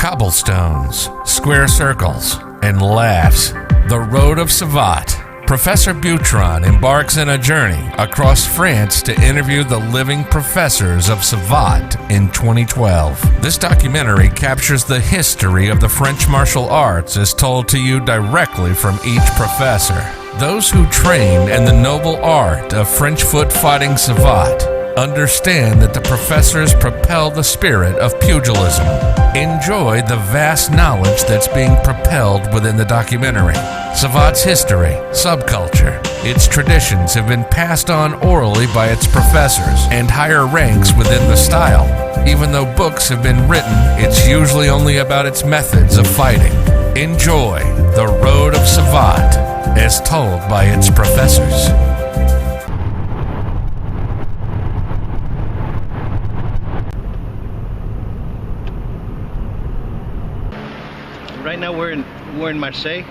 cobblestones, square circles, and laughs. The Road of Savate. Professor Boutron embarks on a journey across France to interview the living professors of Savate in 2012. This documentary captures the history of the French martial arts as told to you directly from each professor. Those who trained in the noble art of French foot fighting Savate understand that the professors propel the spirit of pugilism. Enjoy the vast knowledge that's being propelled within the documentary. Savate's history, subculture, its traditions have been passed on orally by its professors and higher ranks within the style. Even though books have been written, it's usually only about its methods of fighting. Enjoy The Road of Savate, as told by its professors. Right now we're in Marseille,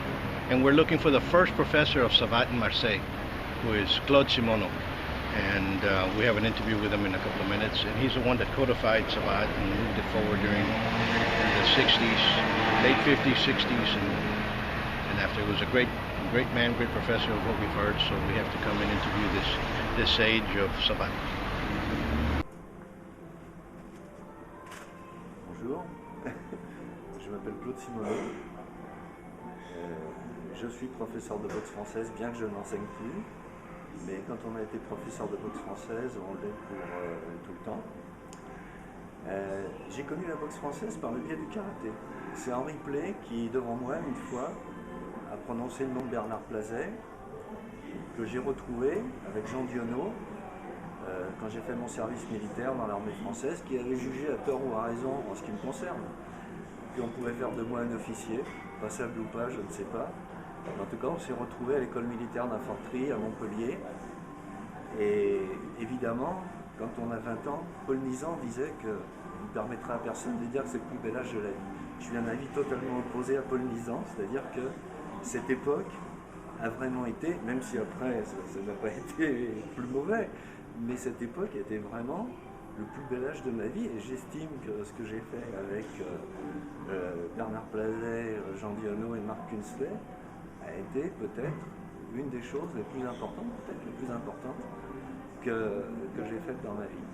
and we're looking for the first professor of Savate in Marseille, who is Claude Simoneau. And we have an interview with him in a couple of minutes. And he's the one that codified Savate and moved it forward during the 60s, late 50s, 60s, and after. It was a great man, great professor of what we've heard. So we have to come and interview this sage of Savate. Bonjour. Je m'appelle Claude Simoneau. Je suis professeur de boxe française, bien que je n'enseigne plus. Mais quand on a été professeur de boxe française, on l'est pour tout le temps. J'ai connu la boxe française par le biais du karaté. C'est Henri Play qui, devant moi, une fois, a prononcé le nom de Bernard Plazet, que j'ai retrouvé avec Jean Dionneau, quand j'ai fait mon service militaire dans l'armée française, qui avait jugé à tort ou à raison en ce qui me concerne qu'on pouvait faire de moi un officier, passable ou pas, je ne sais pas. En tout cas, on s'est retrouvé à l'école militaire d'infanterie à Montpellier. Et évidemment, quand on a 20 ans, Paul Nizan disait qu'il ne permettra à personne de dire que c'est le plus bel âge de la vie. Je suis d'un avis totalement opposé à Paul Nizan, c'est-à-dire que cette époque a vraiment été, même si après ça n'a pas été plus mauvais, mais cette époque était vraiment le plus bel âge de ma vie, et j'estime que ce que j'ai fait avec Bernard Plazet, Jean Dionneau et Marc Kunstler a été peut-être une des choses les plus importantes, peut-être les plus importantes que j'ai faites dans ma vie.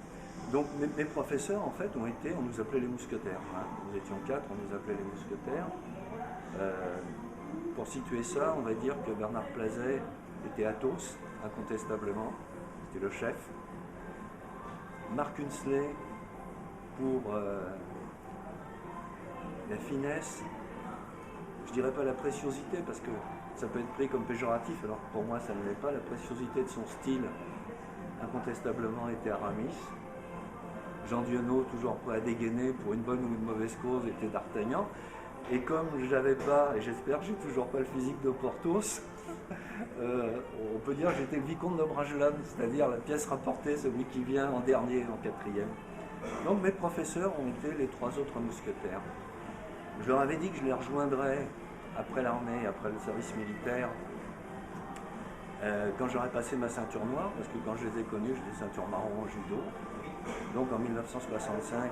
Donc mes professeurs en fait ont été, on nous appelait les mousquetaires, hein. Nous étions 4, on nous appelait les mousquetaires. Pour situer ça, on va dire que Bernard Plazet était Athos, incontestablement, c'était le chef. Marc Kunstler pour la finesse, je dirais pas la préciosité parce que ça peut être pris comme péjoratif, alors que pour moi ça ne l'est pas. La préciosité de son style, incontestablement, était Aramis. Jean Dionneau, toujours prêt à dégainer pour une bonne ou une mauvaise cause, était D'Artagnan. Et comme j'avais pas, et j'espère que j'ai toujours pas le physique de Porthos, on peut dire que j'étais le vicomte de Bragelonne, c'est-à-dire la pièce rapportée, celui qui vient en dernier, en quatrième. Donc mes professeurs ont été les 3 autres mousquetaires. Je leur avais dit que je les rejoindrais après l'armée, après le service militaire, quand j'aurais passé ma ceinture noire, parce que quand je les ai connus, j'étais ceinture marron en judo. Donc en 1965,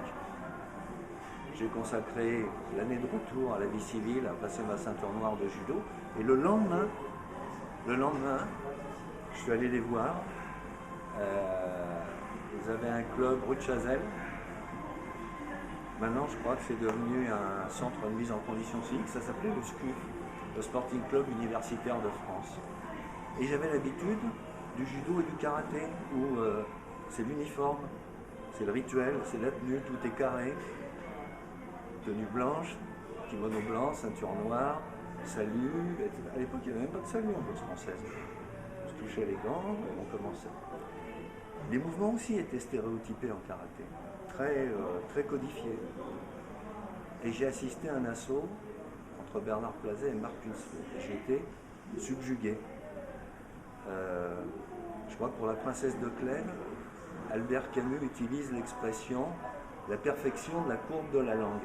j'ai consacré l'année de retour à la vie civile, à passer ma ceinture noire de judo. Et le lendemain, je suis allé les voir. Ils avaient un club rue de Chazelles. Maintenant, je crois que c'est devenu un centre de mise en condition physique. Ça s'appelait le SCUF, le Sporting Club Universitaire de France. Et j'avais l'habitude du judo et du karaté, où c'est l'uniforme, c'est le rituel, c'est la tenue, tout est carré. Tenue blanche, kimono blanc, ceinture noire, salut, etc. À l'époque, il n'y avait même pas de salut en boxe française. On se touchait les gants et on commençait. Les mouvements aussi étaient stéréotypés en karaté, très codifiés. Et j'ai assisté à un assaut entre Bernard Plazet et Marc Kunstler. J'ai été subjugué. Je crois que pour la princesse de Clèves, Albert Camus utilise l'expression « la perfection de la courbe de la langue ».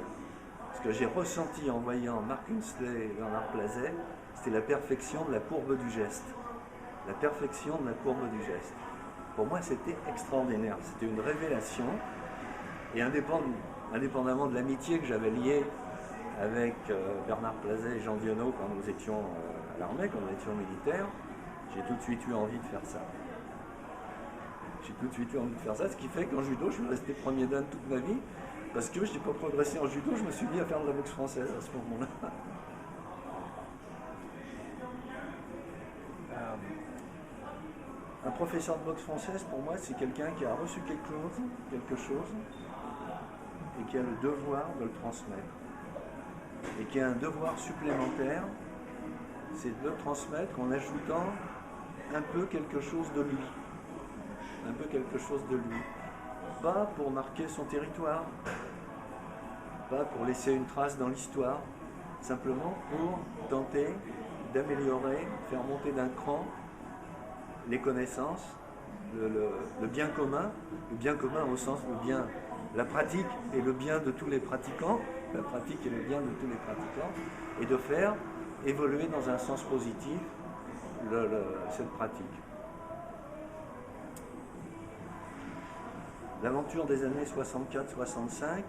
Ce que j'ai ressenti en voyant Marc Kunstler et Bernard Plazet, c'était la perfection de la courbe du geste. La perfection de la courbe du geste. Pour moi, c'était extraordinaire. C'était une révélation. Et indépendamment de l'amitié que j'avais liée avec Bernard Plazet et Jean Dionneau quand nous étions à l'armée, quand nous étions militaires, j'ai tout de suite eu envie de faire ça. J'ai tout de suite eu envie de faire ça, ce qui fait qu'en judo, je suis resté premier dan toute ma vie, parce que je n'ai pas progressé en judo, je me suis mis à faire de la boxe française à ce moment-là. Un professeur de boxe française, pour moi, c'est quelqu'un qui a reçu quelque chose, et qui a le devoir de le transmettre. Et qui a un devoir supplémentaire, c'est de le transmettre en ajoutant un peu quelque chose de lui. Un peu quelque chose de lui. Pas pour marquer son territoire, pas pour laisser une trace dans l'histoire, simplement pour tenter d'améliorer, faire monter d'un cran les connaissances, le bien commun au sens le bien, la pratique et le bien de tous les pratiquants, la pratique et le bien de tous les pratiquants, et de faire évoluer dans un sens positif cette pratique. L'aventure des années 64-65,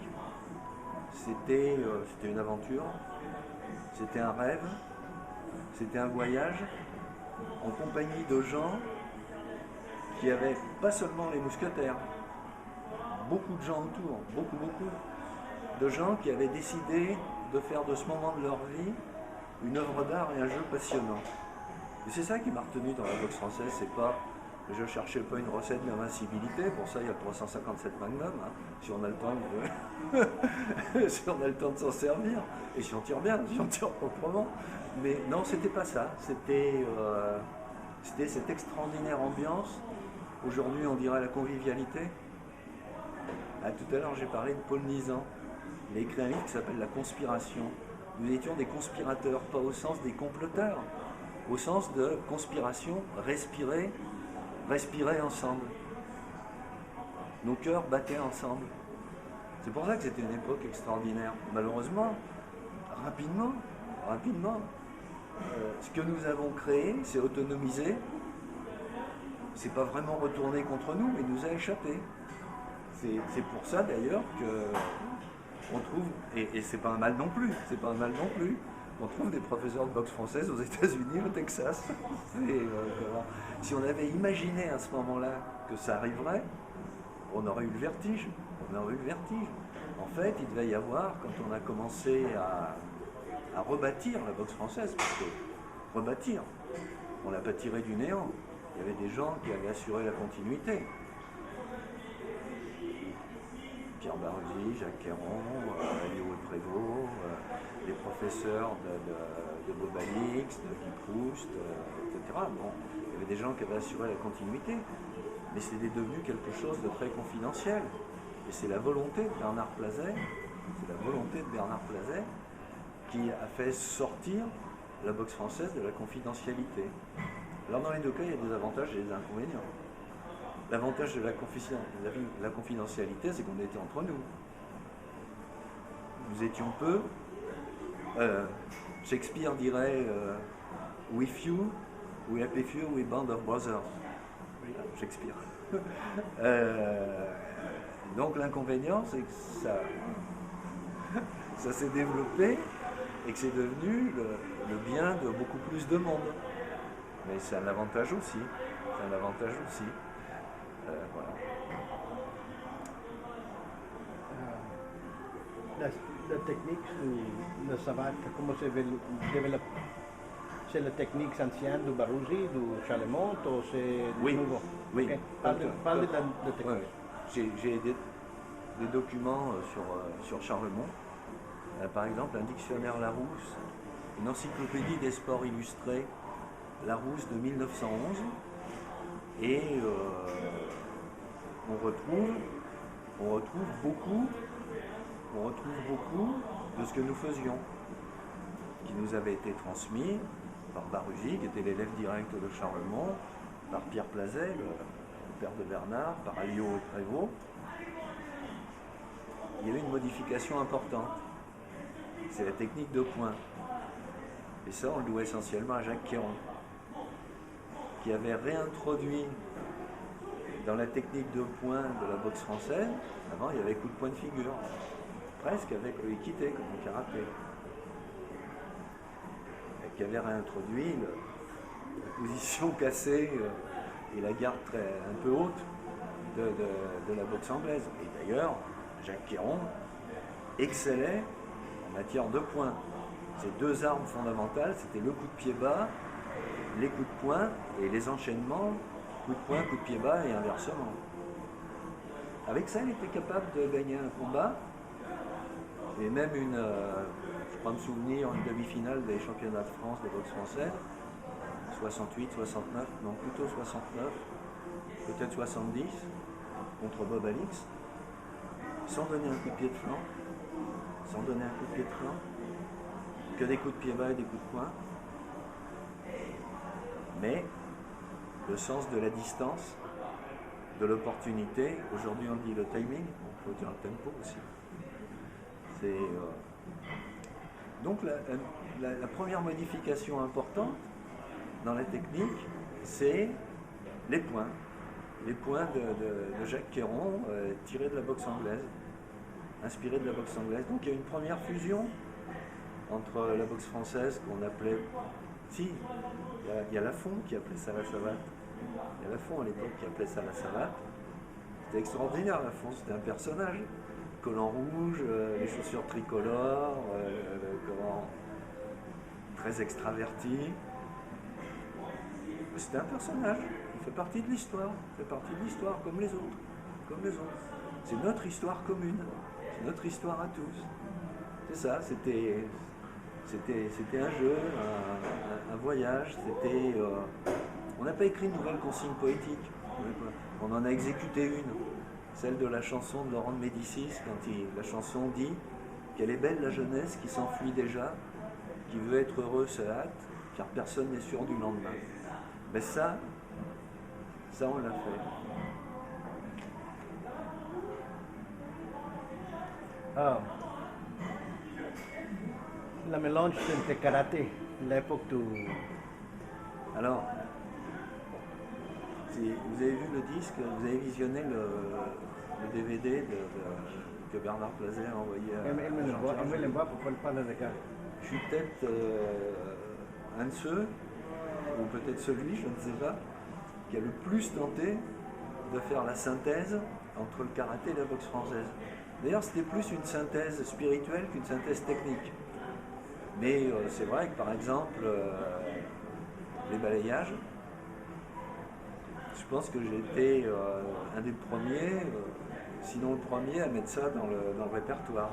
c'était une aventure, c'était un rêve, c'était un voyage en compagnie de gens qui avaient pas seulement les mousquetaires, beaucoup de gens autour, beaucoup de gens qui avaient décidé de faire de ce moment de leur vie une œuvre d'art et un jeu passionnant. Et c'est ça qui m'a retenu dans la boxe française, c'est pas, je cherchais pas une recette d'invincibilité, pour ça il y a le 357 Magnum, hein, si on a le temps de, si on a le temps de s'en servir, et si on tire bien, si on tire proprement. Mais non, c'était pas ça, c'était cette extraordinaire ambiance. Aujourd'hui on dirait la convivialité. Tout à l'heure j'ai parlé de Paul Nizan, il a écrit un livre qui s'appelle La Conspiration. Nous étions des conspirateurs, pas au sens des comploteurs, au sens de conspiration, respirer ensemble. Nos cœurs battaient ensemble. C'est pour ça que c'était une époque extraordinaire. Malheureusement, rapidement, ce que nous avons créé, c'est autonomisé. C'est pas vraiment retourné contre nous, mais nous a échappé. C'est pour ça d'ailleurs qu'on trouve, et c'est pas un mal non plus, on trouve des professeurs de boxe française aux États-Unis, au Texas. Si on avait imaginé à ce moment-là que ça arriverait, on aurait eu le vertige. En fait, il devait y avoir, quand on a commencé à rebâtir la boxe française, parce que rebâtir, on l'a pas tiré du néant. Il y avait des gens qui avaient assuré la continuité. Pierre Bargy, Jacques Queyron, Léo Prévost, les professeurs de Bobalix, de Guy Proust, etc. Bon, il y avait des gens qui avaient assuré la continuité, mais c'était devenu quelque chose de très confidentiel. Et c'est la volonté de Bernard Plazet, qui a fait sortir la boxe française de la confidentialité. Alors dans les deux cas, il y a des avantages et des inconvénients. L'avantage de la confidentialité, c'est qu'on était entre nous. Nous étions peu. Shakespeare dirait with you, we happy few, we band of brothers. Shakespeare. Donc l'inconvénient, c'est que ça s'est développé et que c'est devenu le bien de beaucoup plus de monde. Mais c'est un avantage aussi. Voilà. La technique de savate, comment se développe? C'est la technique ancienne du Baruzzi, du Chalemont, ou c'est nouveau? Oui. Okay. Parle de la technique. Ouais. J'ai des documents sur Charlemont. Par exemple, un dictionnaire Larousse, une encyclopédie des sports illustrés Larousse de 1911. Et on retrouve beaucoup de ce que nous faisions, qui nous avait été transmis par Barugis, qui était l'élève direct de Charlemont, par Pierre Plazet, le père de Bernard, par Alliot et Prévost. Il y avait une modification importante, c'est la technique de poing. Et ça, on le doit essentiellement à Jacques Queyron, qui avait réintroduit dans la technique de poing de la boxe française. Avant, il y avait coup de poing de figure, presque avec le ikité comme au karaté. qui avait réintroduit la position cassée et la garde un peu haute de la boxe anglaise. Et d'ailleurs, Jacques Queyron excellait en matière de poing. Ces deux armes fondamentales, c'était le coup de pied bas, les coups de poing et les enchaînements, coup de poing, coup de pied bas et inversement. Avec ça, il était capable de gagner un combat et même je crois me souvenir, une demi-finale des championnats de France de boxe française, 68, 69, non plutôt 69, peut-être 70, contre Bob Alix, sans donner un coup de pied de flanc, que des coups de pied bas et des coups de poing, mais le sens de la distance, de l'opportunité, aujourd'hui on dit le timing, on peut dire le tempo aussi. Donc la première modification importante dans la technique, c'est les points. Les points de Jacques Queyron tirés de la boxe anglaise, inspirés de la boxe anglaise. Donc il y a une première fusion entre la boxe française qu'on appelait... Si, il y a Lafont qui appelait ça la savate. Il y a Lafont à l'époque qui appelait ça la savate. C'était extraordinaire, Lafont, c'était un personnage. Collant rouge, les chaussures tricolores, très extraverti. C'était un personnage, il fait partie de l'histoire, comme les autres. C'est notre histoire commune, c'est notre histoire à tous. C'est ça, c'était un jeu, un voyage, on n'a pas écrit une nouvelle consigne poétique, on en a exécuté une, celle de la chanson de Laurent de Médicis, quand la chanson dit qu'elle est belle la jeunesse qui s'enfuit déjà, qui veut être heureux se hâte, car personne n'est sûr du lendemain. Mais ça on l'a fait. La mélange entre karaté, l'époque du... Alors, si vous avez vu le disque, vous avez visionné le DVD que Bernard Plazet a envoyé à Elle me l'envoie pour qu'on parle de ça. Je suis peut-être un de ceux, ou peut-être celui, je ne sais pas, qui a le plus tenté de faire la synthèse entre le karaté et la boxe française. D'ailleurs, c'était plus une synthèse spirituelle qu'une synthèse technique. Mais c'est vrai que, par exemple, les balayages, je pense que j'ai été un des premiers, sinon le premier, à mettre ça dans le répertoire.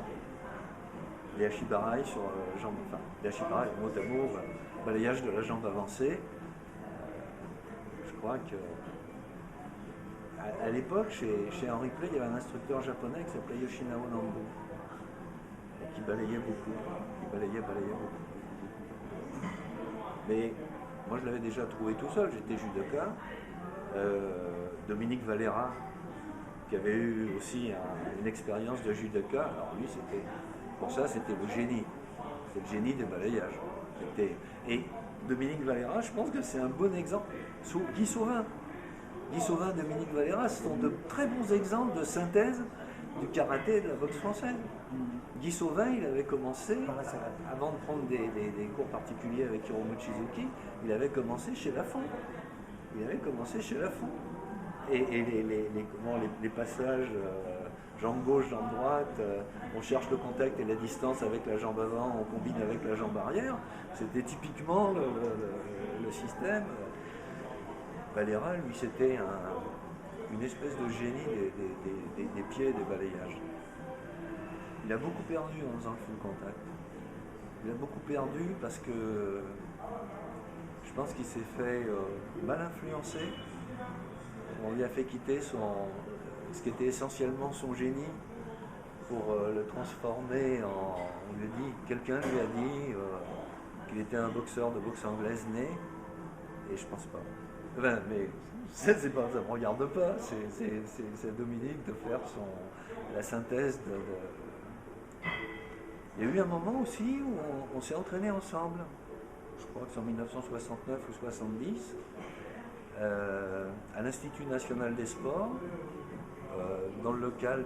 Les hachibaraï sur jambe, enfin, les hachibaraï, mot à mot, balayage de la jambe avancée. Je crois que à l'époque, chez Henri Play, il y avait un instructeur japonais qui s'appelait Yoshinao Nambu, et qui balayait beaucoup, balayait beaucoup. Mais moi, je l'avais déjà trouvé tout seul, j'étais judoka. Dominique Valera, qui avait eu aussi une expérience de judoka, alors lui, c'était le génie. C'est le génie des balayages. Et Dominique Valera, je pense que c'est un bon exemple. Guy Sauvin, Dominique Valera, ce sont de très bons exemples de synthèse du karaté et de la boxe française. Guy Sauvin, il avait commencé, avant de prendre des cours particuliers avec Hiromu Shizuki, il avait commencé chez Lafont. Et les passages jambe gauche, jambe droite, on cherche le contact et la distance avec la jambe avant, on combine avec la jambe arrière, c'était typiquement le système. Valera, lui, c'était une espèce de génie des pieds et des balayages. Il a beaucoup perdu en faisant le full contact. Il a beaucoup perdu parce que je pense qu'il s'est fait mal influencer. On lui a fait quitter ce qui était essentiellement son génie pour le transformer en... Quelqu'un lui a dit qu'il était un boxeur de boxe anglaise né, et je pense pas. Enfin, mais ça me regarde pas, c'est à Dominique de faire la synthèse Il y a eu un moment aussi où on s'est entraîné ensemble. Je crois que c'est en 1969 ou 70, à l'Institut National des Sports, dans le local,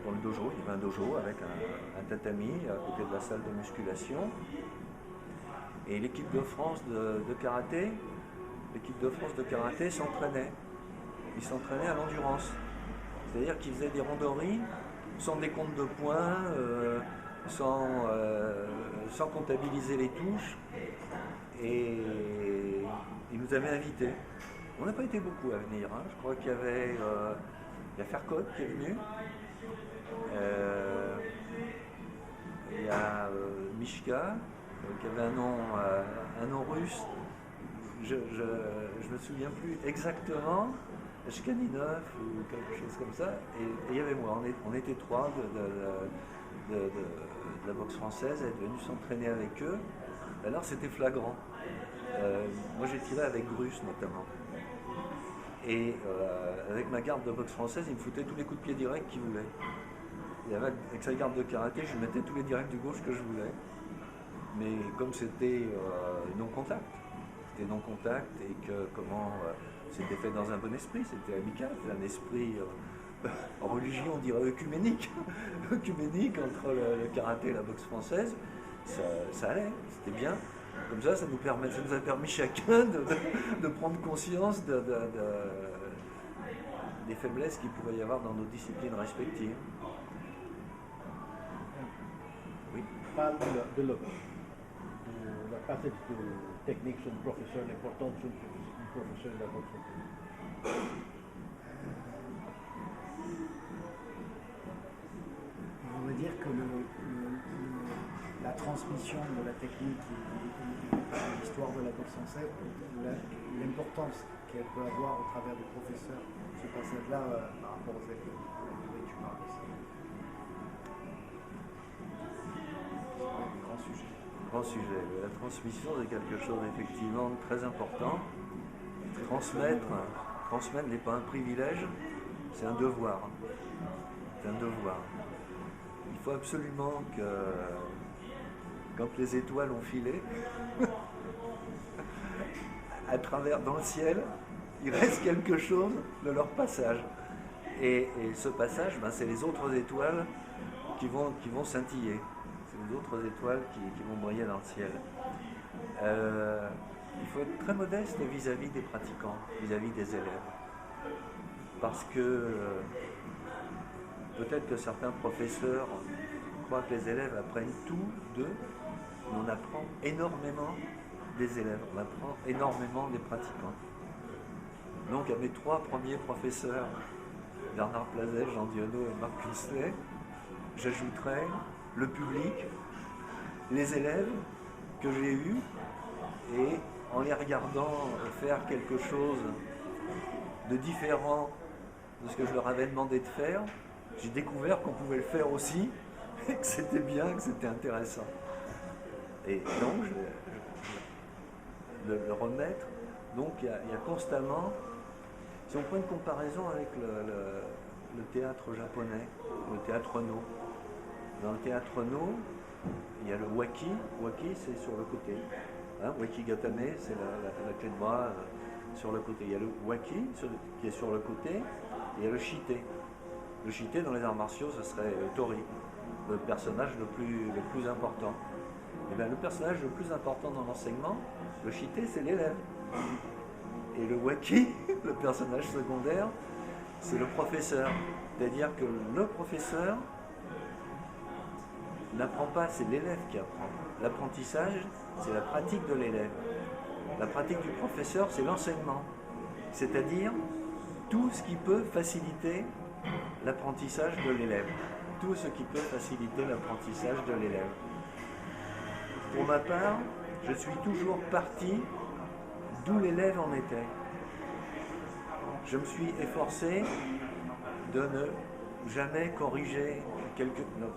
dans le dojo. Il y avait un dojo avec un tatami à côté de la salle de musculation. Et l'équipe de France de karaté, s'entraînait. Ils s'entraînaient à l'endurance. C'est-à-dire qu'ils faisaient des randonnées sans décompte de points, sans comptabiliser les touches. Et ils nous avaient invités. On n'a pas été beaucoup à venir. Hein. Je crois qu'il y avait Fercot qui est venu. Il y a Mishka, qui avait un nom russe. Je me souviens plus exactement. Shkaninov ou quelque chose comme ça. Et il y avait moi. On était trois de la boxe française, être venus s'entraîner avec eux. Alors c'était flagrant. Moi j'ai tiré avec Grus notamment. Et avec ma garde de boxe française, il me foutait tous les coups de pied directs qu'il voulait. Et avec sa garde de karaté, je mettais tous les directs du gauche que je voulais. Mais comme c'était non-contact, et que c'était fait dans un bon esprit, c'était amical, c'était un esprit en religion, on dirait œcuménique, entre le karaté et la boxe française, ça allait, c'était bien. Comme ça nous a permis chacun de prendre conscience des faiblesses qu'il pouvait y avoir dans nos disciplines respectives. Oui. Parle de la passage de technique sur le professeur, l'importance du professeur de la boxe. On va dire que la transmission de la technique et de l'histoire de la boxe française, l'importance qu'elle peut avoir au travers du professeur, ce passage-là par rapport aux élèves. Tu parles de ça. Grand sujet. La transmission, c'est quelque chose effectivement de très important. Transmettre n'est pas un privilège, c'est un devoir. Il faut absolument que, quand les étoiles ont filé, à travers dans le ciel, il reste quelque chose de leur passage. Et ce passage, c'est les autres étoiles qui vont scintiller. C'est les autres étoiles qui vont briller dans le ciel. Il faut être très modeste vis-à-vis des pratiquants, vis-à-vis des élèves. Parce que peut-être que certains professeurs croient que les élèves apprennent tout d'eux, mais on apprend énormément des élèves, on apprend énormément des pratiquants. Donc à mes trois premiers professeurs, Bernard Plazel, Jean Dionneau et Marc Huxley, j'ajouterais le public, les élèves que j'ai eus, et en les regardant faire quelque chose de différent de ce que je leur avais demandé de faire, j'ai découvert qu'on pouvait le faire aussi, et que c'était bien, que c'était intéressant. Et donc, le remettre, donc il y a constamment, si on prend une comparaison avec le théâtre japonais, le théâtre No. Dans le théâtre No, il y a le waki, c'est sur le côté. Hein, wakigatame, c'est la clé de bras sur le côté. Il y a le waki qui est sur le côté, et il y a le shite. Le shite dans les arts martiaux, ce serait Tori, le personnage le plus important. Et bien, le personnage le plus important dans l'enseignement, le shite, c'est l'élève. Et le waki, le personnage secondaire, c'est le professeur. C'est-à-dire que le professeur n'apprend pas, c'est l'élève qui apprend. L'apprentissage, c'est la pratique de l'élève. La pratique du professeur, c'est l'enseignement. C'est-à-dire tout ce qui peut faciliter l'apprentissage de l'élève. Tout ce qui peut faciliter l'apprentissage de l'élève. Pour ma part, je suis toujours parti d'où l'élève en était. Je me suis efforcé de ne jamais corriger,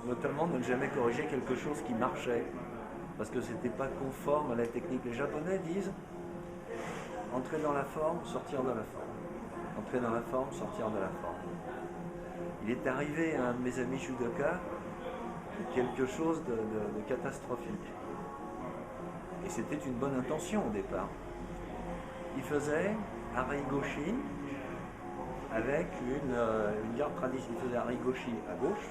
notamment de ne jamais corriger quelque chose qui marchait, parce que ce n'était pas conforme à la technique. Les Japonais disent entrer dans la forme, sortir de la forme. Entrer dans la forme, sortir de la forme. Il est arrivé à un de mes amis judoka quelque chose de catastrophique. Et c'était une bonne intention au départ. Il faisait Arigoshi avec une garde traditionnelle. Il faisait Arigoshi à gauche.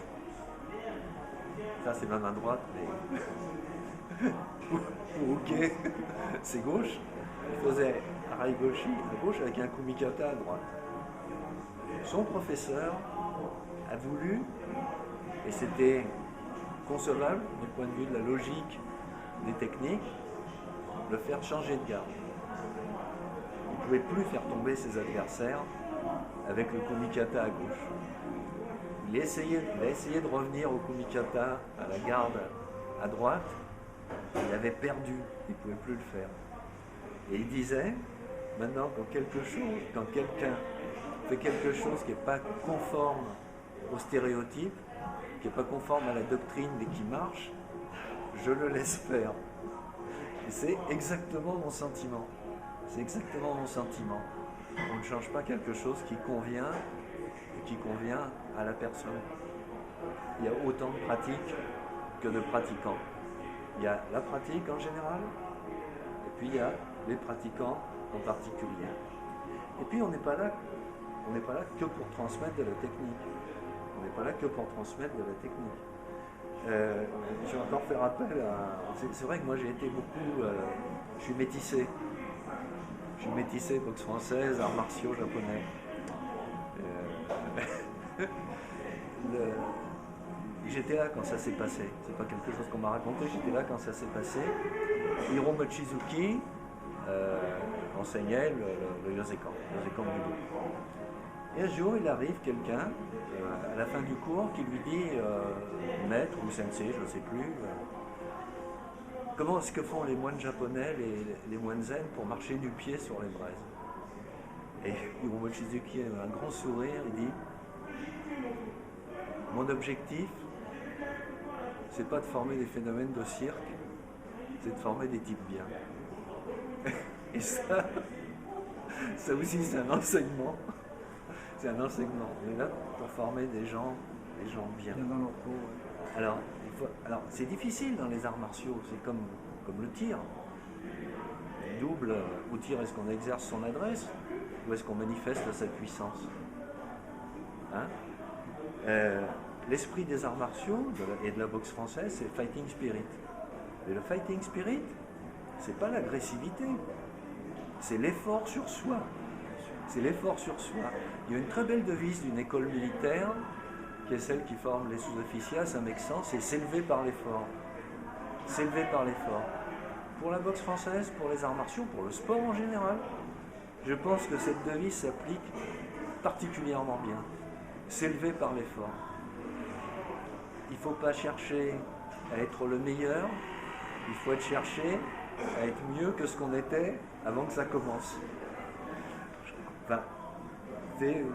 Ça, c'est ma main droite, mais ou ok, c'est gauche. Il faisait Araigoshi à gauche avec un kumikata à droite. Son professeur a voulu, et c'était concevable du point de vue de la logique des techniques, le faire changer de garde. Il ne pouvait plus faire tomber ses adversaires avec le kumikata à gauche. Il a essayé de revenir au kumikata à la garde à droite. Il avait perdu, il ne pouvait plus le faire. Et il disait, maintenant quand quelqu'un fait quelque chose qui n'est pas conforme aux stéréotypes, qui n'est pas conforme à la doctrine mais qui marche, je le laisse faire. Et c'est exactement mon sentiment. C'est exactement mon sentiment. On ne change pas quelque chose qui convient à la personne. Il y a autant de pratiques que de pratiquants. Il y a la pratique en général, et puis il y a les pratiquants en particulier. Et puis on n'est pas là que pour transmettre de la technique. On n'est pas là que pour transmettre de la technique. Je vais encore faire appel à... C'est vrai que moi j'ai été beaucoup... je suis métissé. Je suis métissé, boxe française, arts martiaux japonais. J'étais là quand ça s'est passé. C'est pas quelque chose qu'on m'a raconté, j'étais là quand ça s'est passé. Hiro Mochizuki enseignait le Yosekan Budo. Et un jour, il arrive quelqu'un, à la fin du cours, qui lui dit, maître ou sensei, je ne sais plus, comment est-ce que font les moines japonais, les moines zen, pour marcher du pied sur les braises? Et Hiro Mochizuki a un grand sourire, il dit, mon objectif, c'est pas de former des phénomènes de cirque, c'est de former des types bien. Et ça aussi c'est un enseignement. C'est un enseignement. On est là pour former des gens bien. Dans leur peau, ouais. Alors c'est difficile dans les arts martiaux, c'est comme le tir. Double, au tir, est-ce qu'on exerce son adresse ou est-ce qu'on manifeste sa puissance? L'esprit des arts martiaux et de la boxe française, c'est le fighting spirit. Et le fighting spirit, c'est pas l'agressivité, c'est l'effort sur soi. C'est l'effort sur soi. Il y a une très belle devise d'une école militaire, qui est celle qui forme les sous-officiers, ça make sense, c'est s'élever par l'effort. S'élever par l'effort. Pour la boxe française, pour les arts martiaux, pour le sport en général, je pense que cette devise s'applique particulièrement bien. S'élever par l'effort. Il ne faut pas chercher à être le meilleur, il faut chercher à être mieux que ce qu'on était avant que ça commence. Enfin, c'est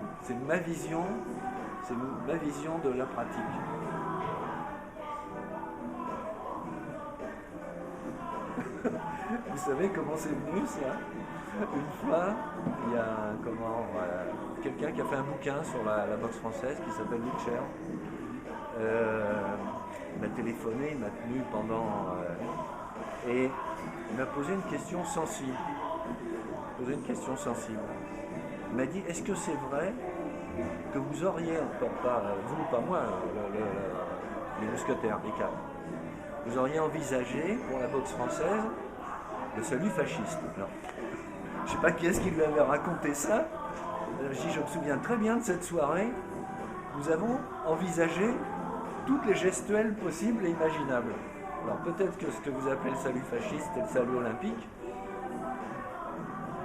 ma vision de la pratique. Vous savez comment c'est venu ça? Une fois, il y a quelqu'un qui a fait un bouquin sur la boxe française qui s'appelle Lucher. Il m'a téléphoné, il m'a tenu pendant... et il m'a posé une question sensible. Il m'a dit, est-ce que c'est vrai que vous auriez, pas vous, pas moi, les mousquetaires, les cadres, vous auriez envisagé pour la boxe française le salut fasciste? Alors, je ne sais pas qui est-ce qui lui avait raconté ça. Je me souviens très bien de cette soirée. Nous avons envisagé toutes les gestuelles possibles et imaginables. Alors peut-être que ce que vous appelez le salut fasciste est le salut olympique,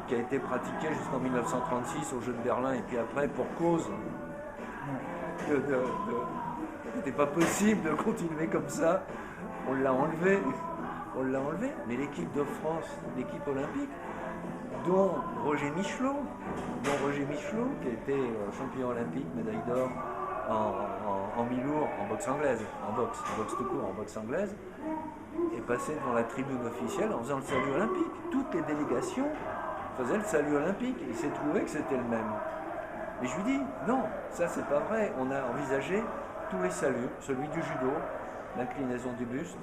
qui a été pratiqué jusqu'en 1936 aux Jeux de Berlin, et puis après, pour cause n'était pas possible de continuer comme ça, on l'a enlevé. Mais l'équipe de France, l'équipe olympique, dont Roger Michelot, qui a été champion olympique, médaille d'or en mi-lourd, en boxe anglaise, en boxe tout court, en boxe anglaise, est passé devant la tribune officielle en faisant le salut olympique. Toutes les délégations faisaient le salut olympique. Il s'est trouvé que c'était le même. Et je lui dis, non, ça c'est pas vrai. On a envisagé tous les saluts, celui du judo, l'inclinaison du buste.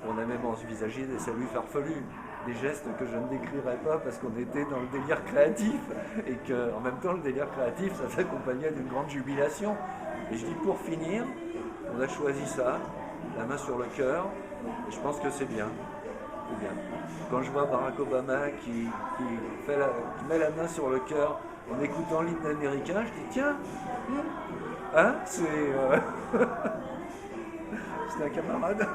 On a même envisagé des saluts farfelus, des gestes que je ne décrirai pas parce qu'on était dans le délire créatif et qu'en même temps le délire créatif ça s'accompagnait d'une grande jubilation. Et je dis pour finir, on a choisi ça, la main sur le cœur, et je pense que c'est bien. c'est bien. Quand je vois Barack Obama qui met la main sur le cœur en écoutant l'hymne américain, je dis tiens, hein, c'est un camarade.